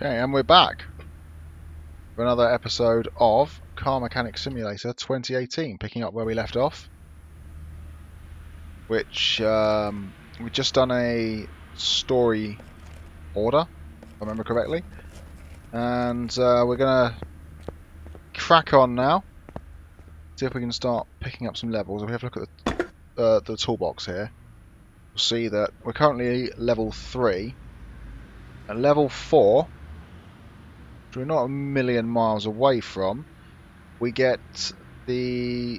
Okay, and we're back for another episode of Car Mechanic Simulator 2018, picking up where we left off, which we've just done a story order, if I remember correctly, and we're going to crack on now, see if we can start picking up some levels. If we have a look at the toolbox here, we'll see that we're currently level 3, and level 4, which we're not a million miles away from, we get the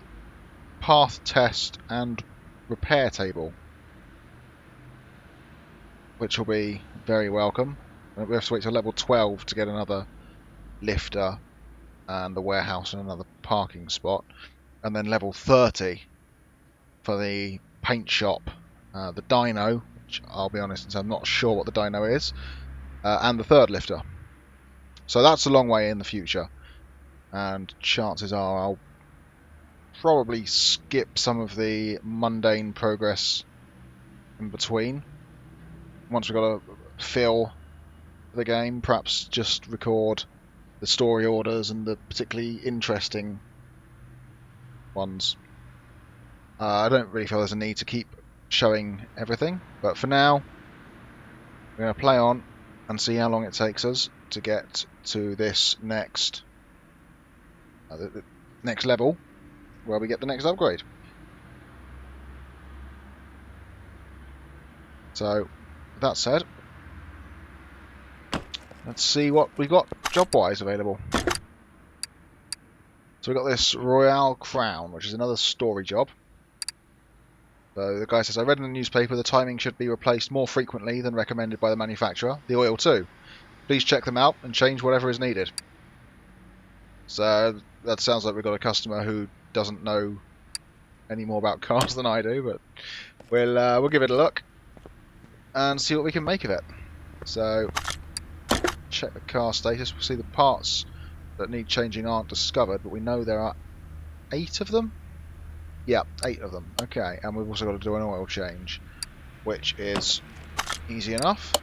path test and repair table, which will be very welcome. We have to wait till level 12 to get another lifter and the warehouse and another parking spot, and then level 30 for the paint shop, the dyno, which I'll be honest, I'm not sure what the dyno is, and the third lifter. So that's a long way in the future, and chances are I'll probably skip some of the mundane progress in between. Once we've got a feel for the game, perhaps just record the story orders and the particularly interesting ones. I don't really feel there's a need to keep showing everything, but for now we're going to play on and see how long it takes us to get to this next the next level where we get the next upgrade. So, with that said, let's see what we got job-wise available. So we've got this Royale Crown, which is another story job. So the guy says, I read in the newspaper the timing should be replaced more frequently than recommended by the manufacturer. The oil too. Please check them out and change whatever is needed. So that sounds like we've got a customer who doesn't know any more about cars than I do, but we'll give it a look and see what we can make of it. So check the car status. We'll see the parts that need changing aren't discovered, but we know there are 8 of them. Yeah, 8 of them. Okay, and we've also got to do an oil change, which is easy enough.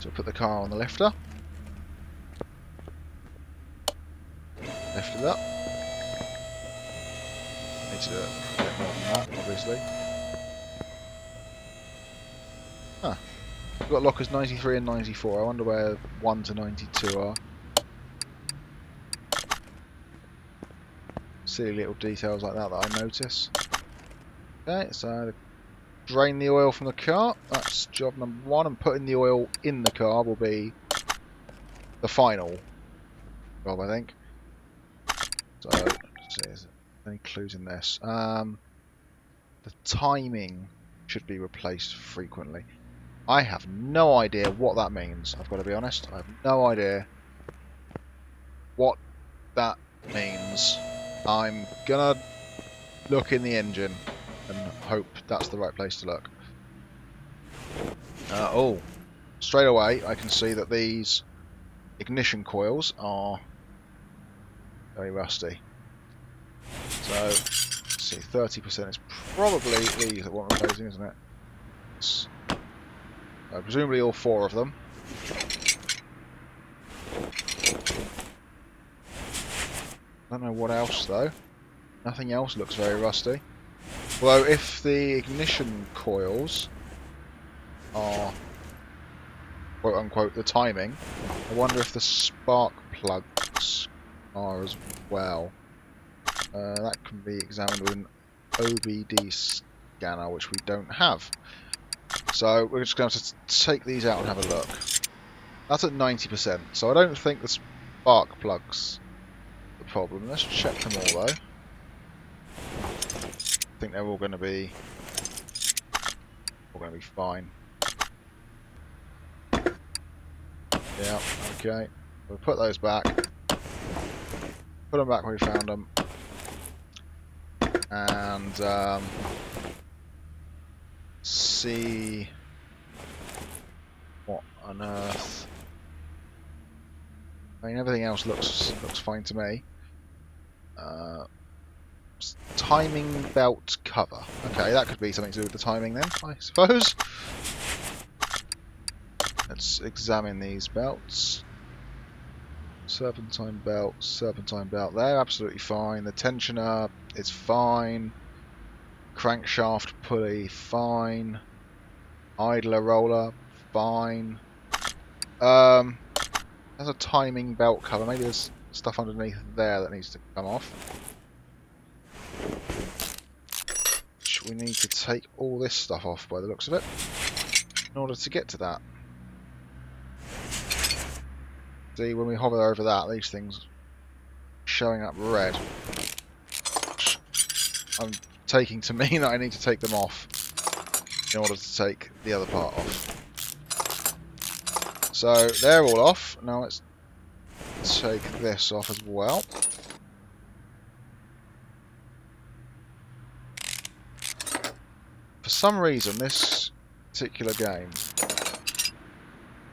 So put the car on the lifter. Lift it up. Need to do it a bit more than that, obviously. Huh. We've got lockers 93 and 94. I wonder where 1 to 92 are. Silly little details like that I notice. Okay, so drain the oil from the car. That's job number 1, and putting the oil in the car will be the final job, I think. So, let's see, is there any clues in this? The timing should be replaced frequently. I have no idea what that means, I've got to be honest. I have no idea what that means. I'm gonna look in the engine and hope that's the right place to look. Oh, straight away I can see that these ignition coils are very rusty. So, let's see, 30% is probably these that want replacing, isn't it? It's, presumably all 4 of them. I don't know what else though. Nothing else looks very rusty. Although if the ignition coils are quote unquote the timing, I wonder if the spark plugs are as well. That can be examined with an OBD scanner, which we don't have. So we're just going to have to take these out and have a look. That's at 90%, so I don't think the spark plugs are the problem. Let's check them all though. I think they're all going to be fine. Yeah, okay. We'll put those back. Put them back where we found them. And see what on earth. I mean, everything else looks fine to me. Timing belt cover. Okay, that could be something to do with the timing then, I suppose. Let's examine these belts. Serpentine belt there, absolutely fine. The tensioner is fine. Crankshaft pulley, fine. Idler roller, fine. There's a timing belt cover. Maybe there's stuff underneath there that needs to come off. We need to take all this stuff off by the looks of it in order to get to that. See, when we hover over that, these things showing up red. I'm taking to mean that I need to take them off in order to take the other part off. So they're all off. Now let's take this off as well. For some reason, this particular game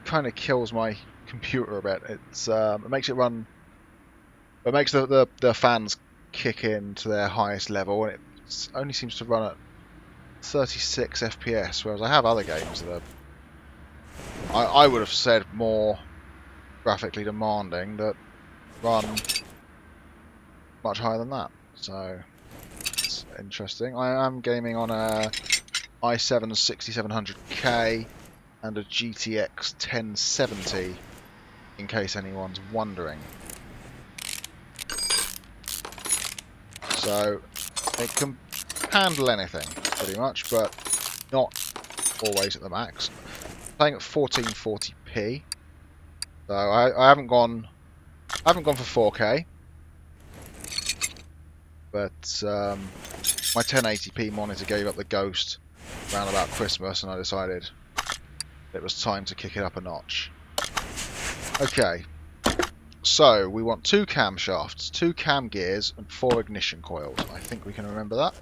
kind of kills my computer a bit. It makes it run. It makes the fans kick in to their highest level, and it only seems to run at 36 FPS. Whereas I have other games that are, I would have said, more graphically demanding that run much higher than that. So it's interesting. I am gaming on a i7 6700K and a GTX 1070, in case anyone's wondering. So it can handle anything pretty much, but not always at the max. Playing at 1440p, so I haven't gone for 4K, but my 1080p monitor gave up the ghost around about Christmas, and I decided it was time to kick it up a notch. Okay, so we want 2 camshafts, 2 cam gears, and 4 ignition coils. I think we can remember that.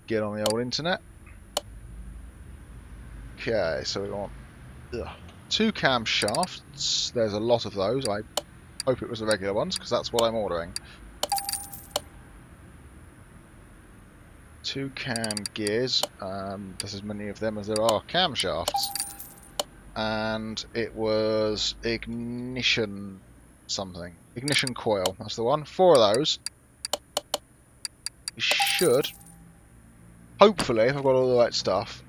Get on the old internet. Okay, so we want 2 camshafts. There's a lot of those. I hope it was the regular ones, because that's what I'm ordering. 2 cam gears. There's as many of them as there are camshafts. And it was ignition something. Ignition coil, that's the one. 4 of those. We should, hopefully, if I've got all the right stuff,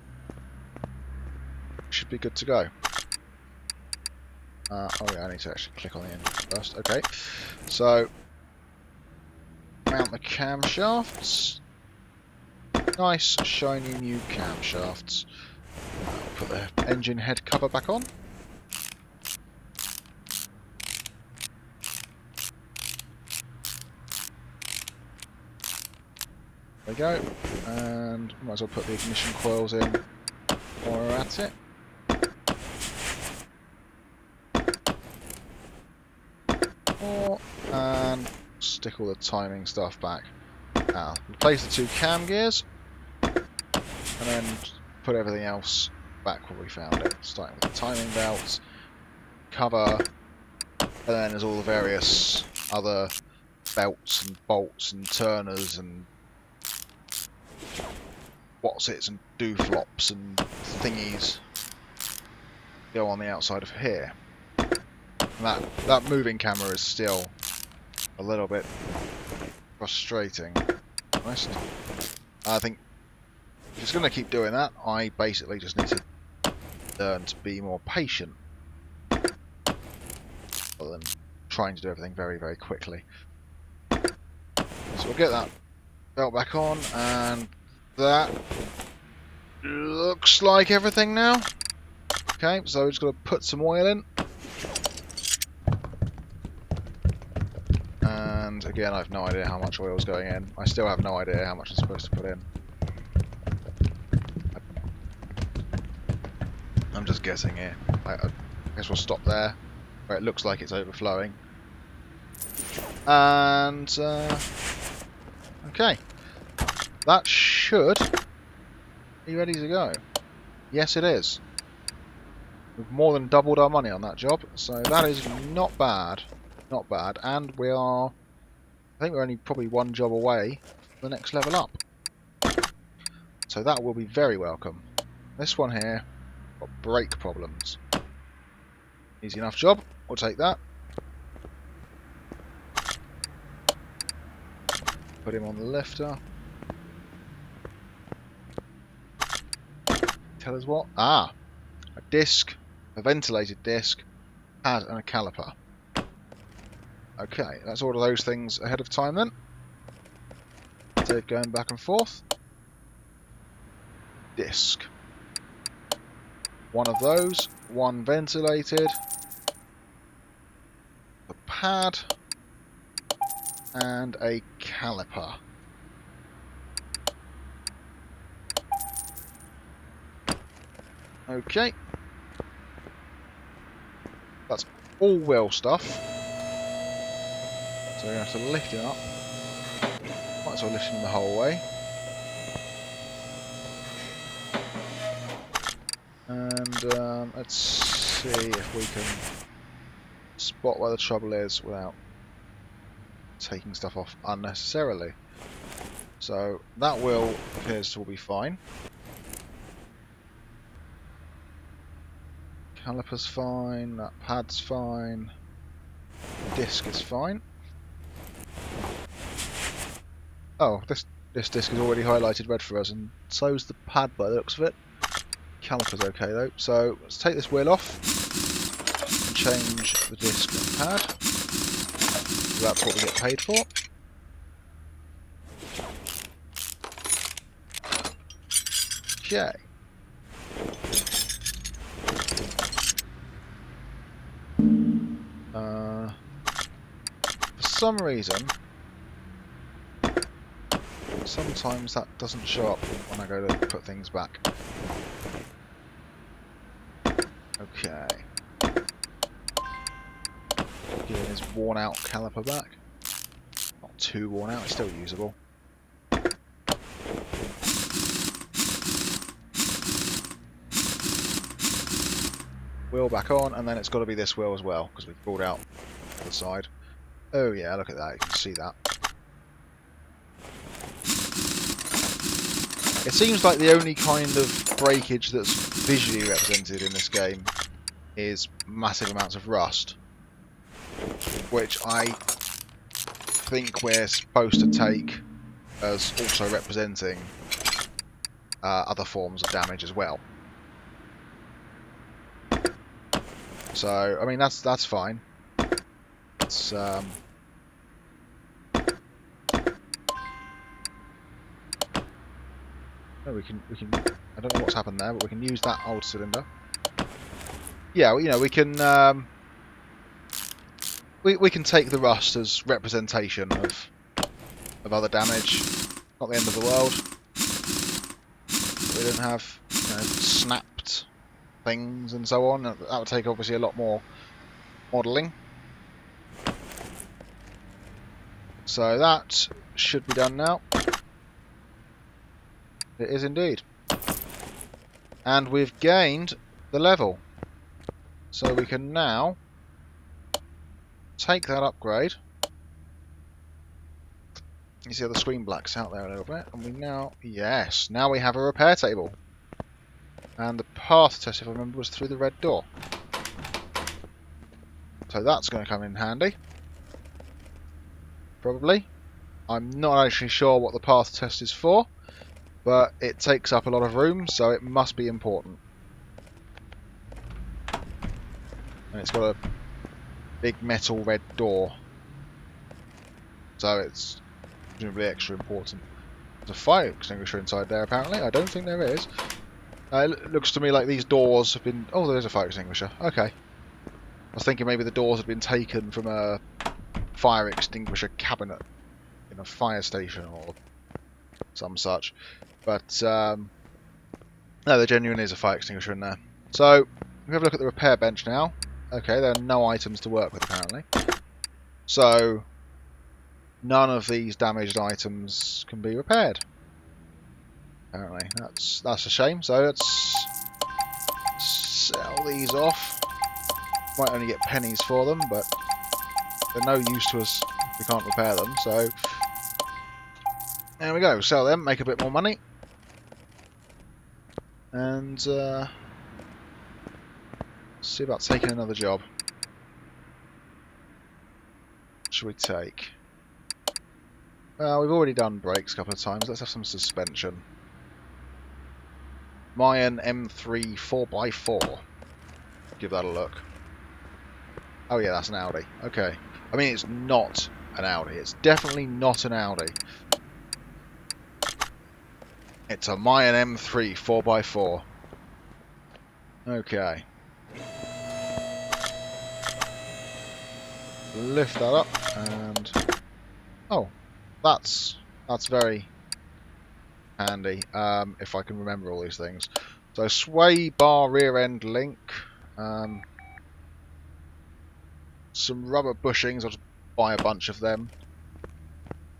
should be good to go. Oh yeah, I need to actually click on the engine first. Okay, so mount the camshafts. Nice shiny new camshafts. Put the engine head cover back on. There we go. And might as well put the ignition coils in while we're at it. And stick all the timing stuff back. Now, replace the 2 cam gears, and then put everything else back where we found it. Starting with the timing belts, cover, and then there's all the various other belts and bolts and turners and what's-its and do-flops and thingies go on the outside of here. And that moving camera is still a little bit frustrating, to be honest. I think if it's going to keep doing that, I basically just need to learn to be more patient rather than trying to do everything very, very quickly. So we'll get that belt back on, and that looks like everything now. Okay, so we're just going to put some oil in. And again, I have no idea how much oil is going in. I still have no idea how much I'm supposed to put in. I'm just guessing here. I guess we'll stop there, where it looks like it's overflowing. And okay, that should be ready to go. Yes, it is. We've more than doubled our money on that job, so that is not bad. Not bad, and we are, I think we're only probably one job away from the next level up. So that will be very welcome. This one here, got brake problems. Easy enough job, we'll take that. Put him on the lifter. Tell us what? Ah, a disc, a ventilated disc, pad and a caliper. Okay, let's order those things ahead of time then. So going back and forth. Disc. One of those, one ventilated. A pad and a caliper. Okay. That's all well stuff. So we're going to have to lift it up. Might as well lift it the whole way. And let's see if we can spot where the trouble is without taking stuff off unnecessarily. So that wheel appears to all be fine. Caliper's fine, that pad's fine, disc is fine. Oh, this disc is already highlighted red for us, and so's the pad by the looks of it. Caliper's okay though, so let's take this wheel off and change the disc and pad. That's what we get paid for. Okay. For some reason, sometimes that doesn't show up when I go to put things back. Okay. Giving his worn out caliper back. Not too worn out, it's still usable. Wheel back on, and then it's got to be this wheel as well, because we've pulled out the side. Oh yeah, look at that, you can see that. It seems like the only kind of breakage that's visually represented in this game is massive amounts of rust, which I think we're supposed to take as also representing other forms of damage as well. So, I mean, that's fine. It's no, we can. I don't know what's happened there, but we can use that old cylinder. Yeah, well, you know, we can. We can take the rust as representation of other damage. Not the end of the world. We don't have, you know, snapped things and so on. That would take obviously a lot more modelling. So that should be done now. It is indeed. And we've gained the level. So we can now take that upgrade. You see how the screen blacks out there a little bit. And we now, yes, now we have a repair table. And the path test, if I remember, was through the red door. So that's going to come in handy. Probably. I'm not actually sure what the path test is for, but it takes up a lot of room, so it must be important. And it's got a big metal red door, so it's presumably extra important. There's a fire extinguisher inside there, apparently. I don't think there is. It looks to me like these doors have been... Oh, there is a fire extinguisher. Okay. I was thinking maybe the doors had been taken from a fire extinguisher cabinet in a fire station or some such. But, no, there genuinely is a fire extinguisher in there. So, we have a look at the repair bench now. Okay, there are no items to work with, apparently. So, none of these damaged items can be repaired. Apparently, that's a shame. So let's sell these off. Might only get pennies for them, but they're no use to us if we can't repair them. So there we go. Sell them, make a bit more money. and see about taking another job. What should we take? Well, we've already done brakes a couple of times. Let's have some suspension. Mayan M3 4x4. Give that a look. Oh yeah, that's an Audi. Okay. I mean, it's not an Audi. It's definitely not an Audi. It's a Mayan M3 4x4. Okay. Lift that up and... Oh, that's very handy, if I can remember all these things. So sway bar rear end link, some rubber bushings, I'll just buy a bunch of them.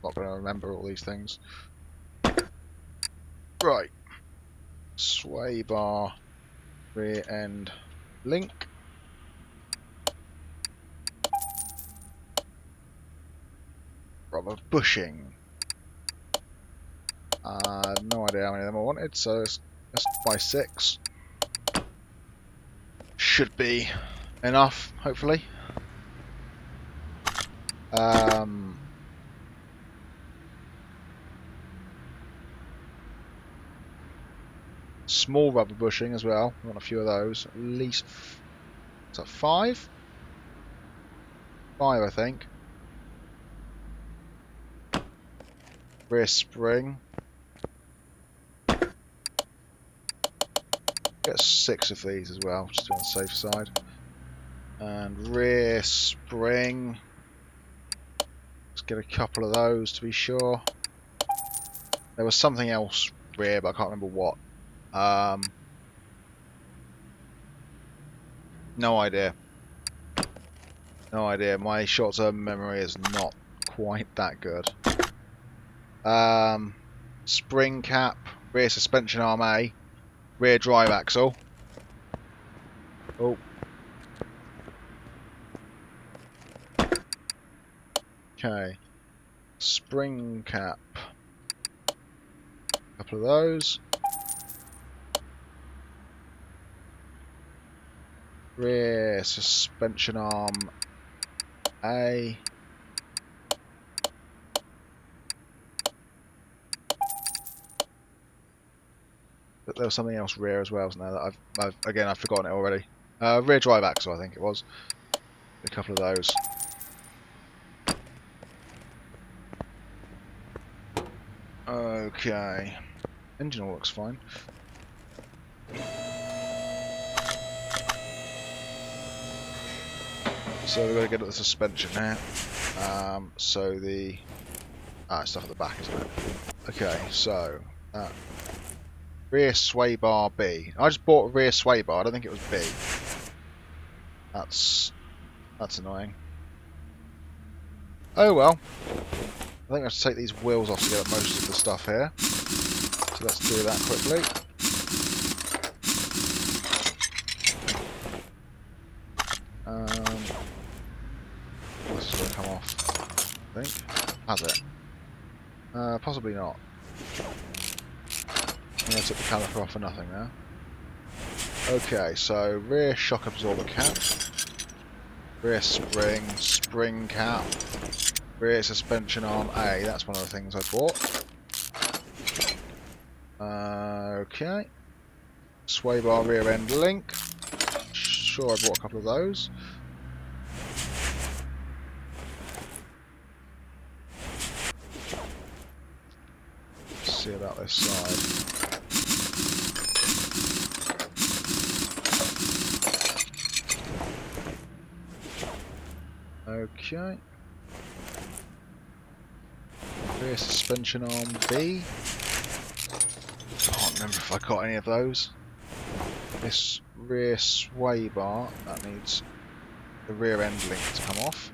Not going to remember all these things. Right, sway bar rear end link. Rubber bushing. No idea how many of them I wanted, so let's buy 6. Should be enough, hopefully. Small rubber bushing as well. I want a few of those. At least, is that 5? 5, I think. Rear spring. Get 6 of these as well, just to be on the safe side. And rear spring. Let's get a couple of those to be sure. There was something else rear, but I can't remember what. No idea. No idea. My short-term memory is not quite that good. Spring cap, rear suspension arm A, rear drive axle. Oh. Okay. Spring cap. A couple of those. Rear suspension arm A. But there was something else rear as well, wasn't there? That I've forgotten it already. Rear drive axle, I think it was. A couple of those. Okay. Engine all looks fine. So we're going to get at the suspension now. So the stuff at the back, isn't it? Okay, so rear sway bar B. I just bought a rear sway bar. I don't think it was B. That's annoying. Oh well. I think I have to take these wheels off to get at most of the stuff here. So let's do that quickly. This is going to come off, I think. Has it? Possibly not. I'm going to take the caliper off for nothing now. Okay, so rear shock absorber cap. Rear spring, spring cap. Rear suspension arm A, that's one of the things I bought. Okay. Sway bar rear end link. Sure, I bought a couple of those. Let's see about this side. Okay. Rear suspension arm B. Can't remember if I got any of those. This rear sway bar, that needs the rear end link to come off.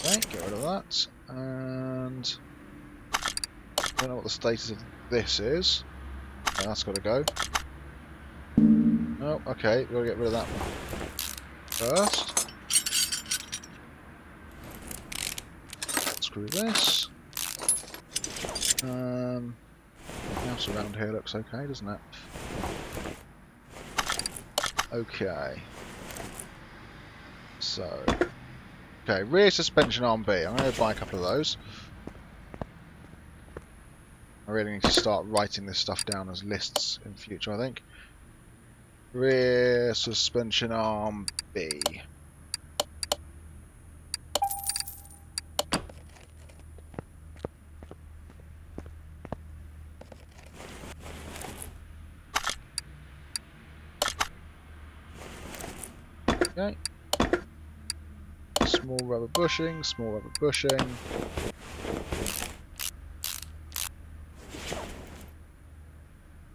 Okay, get rid of that. And I don't know what the status of this is. Okay, that's got to go. Oh, okay, we've got to get rid of that one first. Screw this. else around here looks okay, doesn't it? Okay. So, okay, rear suspension arm B. I'm going to buy a couple of those. I really need to start writing this stuff down as lists in future, I think. Rear suspension arm B. Okay. Small rubber bushing, small rubber bushing.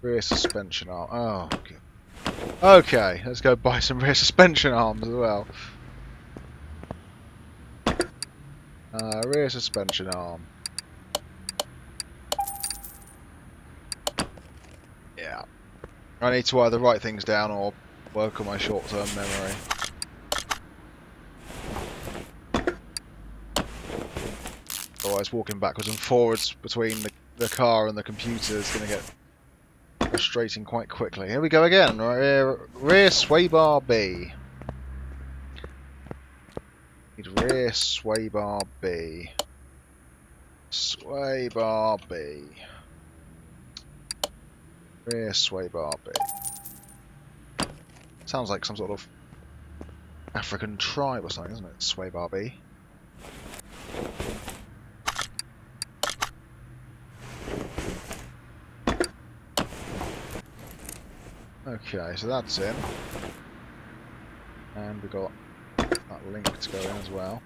Rear suspension arm. Oh, okay. Okay, let's go buy some rear suspension arms as well. Rear suspension arm. Yeah. I need to either write things down or work on my short-term memory. Otherwise, walking backwards and forwards between the car and the computer is going to get frustrating quite quickly. Here we go again. Rear sway bar B. Need rear sway bar B. Sway bar B. Rear sway bar B. Sounds like some sort of African tribe or something, doesn't it? Sway bar B. Okay, so that's in. And we've got that link to go in as well.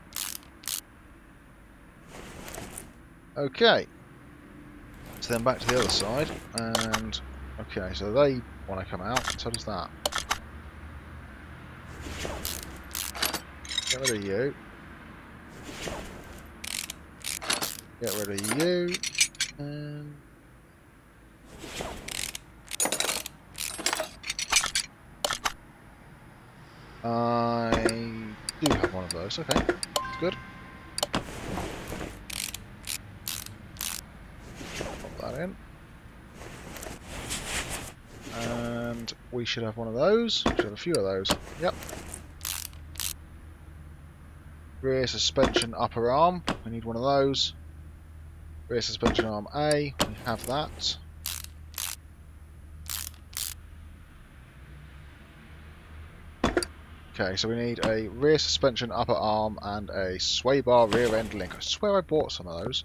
Okay. So then back to the other side, and okay, so they want to come out, and so does that. Get rid of you. Get rid of you. And I do have one of those. Okay, that's good. Pop that in. And we should have one of those. We should have a few of those. Yep. Rear suspension upper arm. We need one of those. Rear suspension arm A. We have that. Okay, so we need a rear suspension upper arm and a sway bar rear end link. I swear I bought some of those.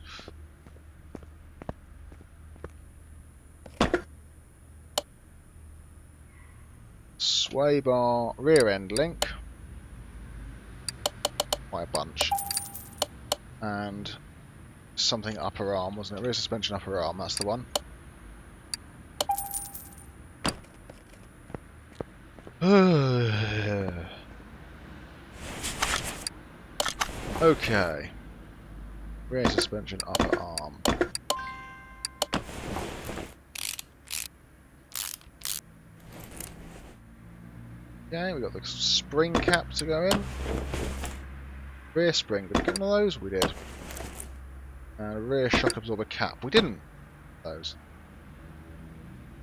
Sway bar rear end link. Quite a bunch. And something upper arm, wasn't it? Rear suspension upper arm, that's the one. Okay. Rear suspension upper arm. Okay, we've got the spring cap to go in. Rear spring, did we get one of those? We did. And a rear shock absorber cap. We didn't. Those.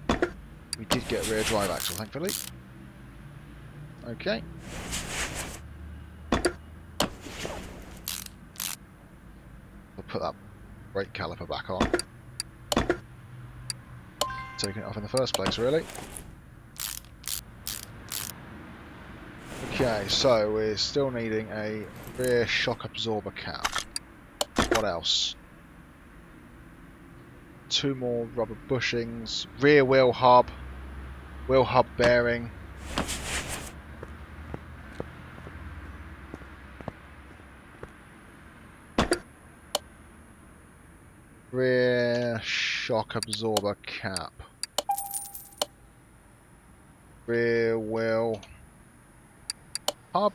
We did get rear drive axle, thankfully. Okay. We'll put that brake caliper back on. Taking it off in the first place, really. Okay, so we're still needing a rear shock absorber cap. What else? 2 more rubber bushings. Rear wheel hub bearing. Rear shock absorber cap. Rear wheel hub.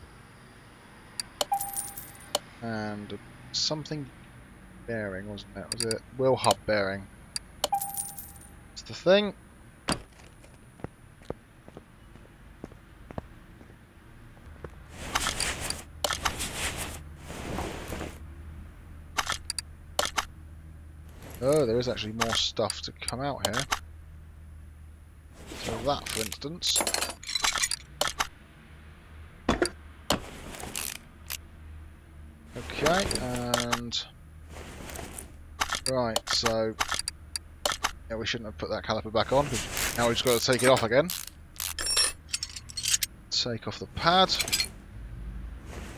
And something bearing, wasn't it? Was it wheel hub bearing? That's the thing. Oh, there is actually more stuff to come out here. So that, for instance. Okay, and right, so yeah, we shouldn't have put that caliper back on, because now we've just got to take it off again. Take off the pad,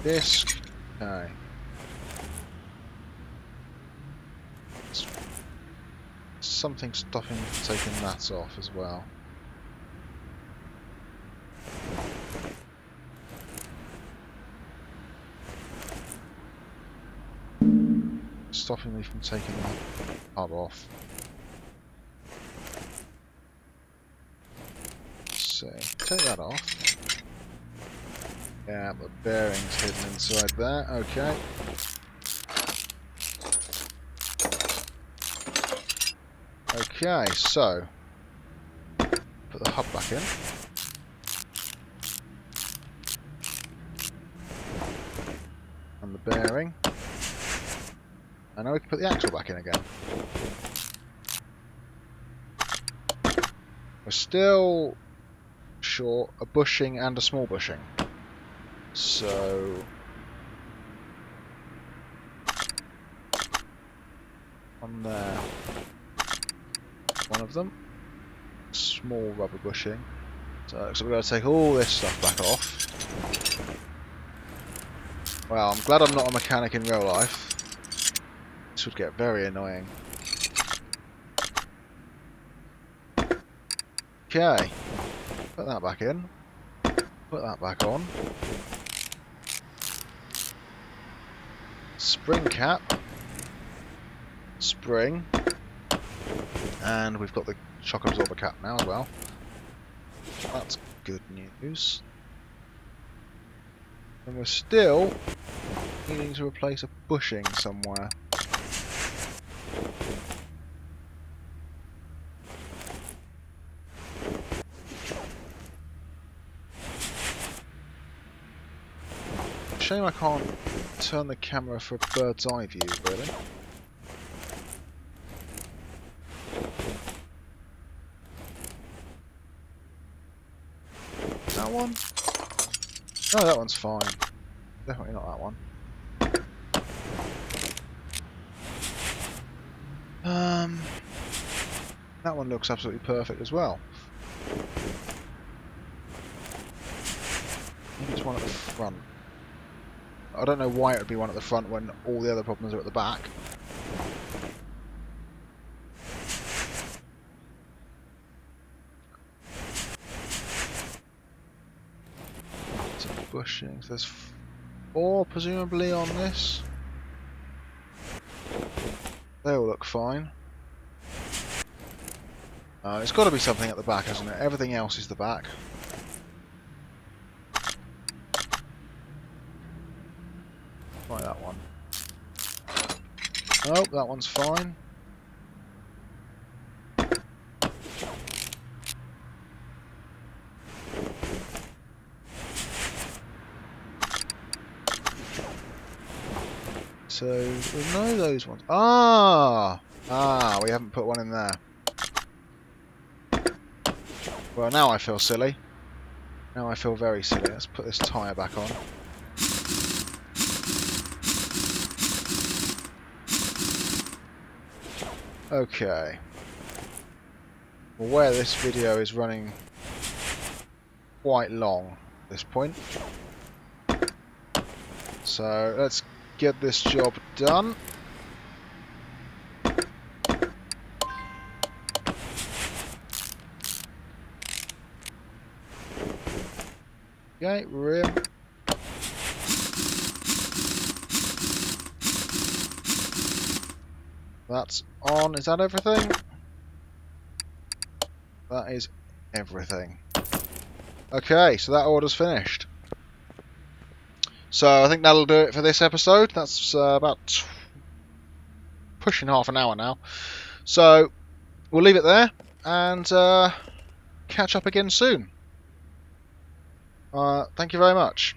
disc. Okay. Something stopping me from taking that off as well. Stopping me from taking the hub off. Let's see. Take that off. Yeah, the bearing's hidden inside there. Okay. Okay, so put the hub back in. And the bearing. And now we can put the axle back in again. We're still short a bushing and a small bushing. So on there, one of them, small rubber bushing. So we've got to take all this stuff back off. Well, I'm glad I'm not a mechanic in real life. This would get very annoying. Okay, put that back in. Put that back on. Spring cap. Spring. And we've got the shock absorber cap now as well. That's good news. And we're still needing to replace a bushing somewhere. Shame I can't turn the camera for a bird's eye view, really. That one? No, that one's fine. Definitely not that one. That one looks absolutely perfect as well. Maybe it's one at the front. I don't know why it would be one at the front when all the other problems are at the back. Some bushings. There's 4 presumably on this. They all look fine. It's got to be something at the back, hasn't it? Everything else is the back. Try that one. Oh, that one's fine. So, we know those ones. We haven't put one in there. Well, now I feel silly. Now I feel very silly. Let's put this tyre back on. Okay. Well, where this video is running quite long at this point. So, let's get this job done. Okay, rim. That's on. Is that everything? That is everything. Okay, so that order's finished. So I think that'll do it for this episode. That's about pushing half an hour now. So we'll leave it there and catch up again soon. Thank you very much.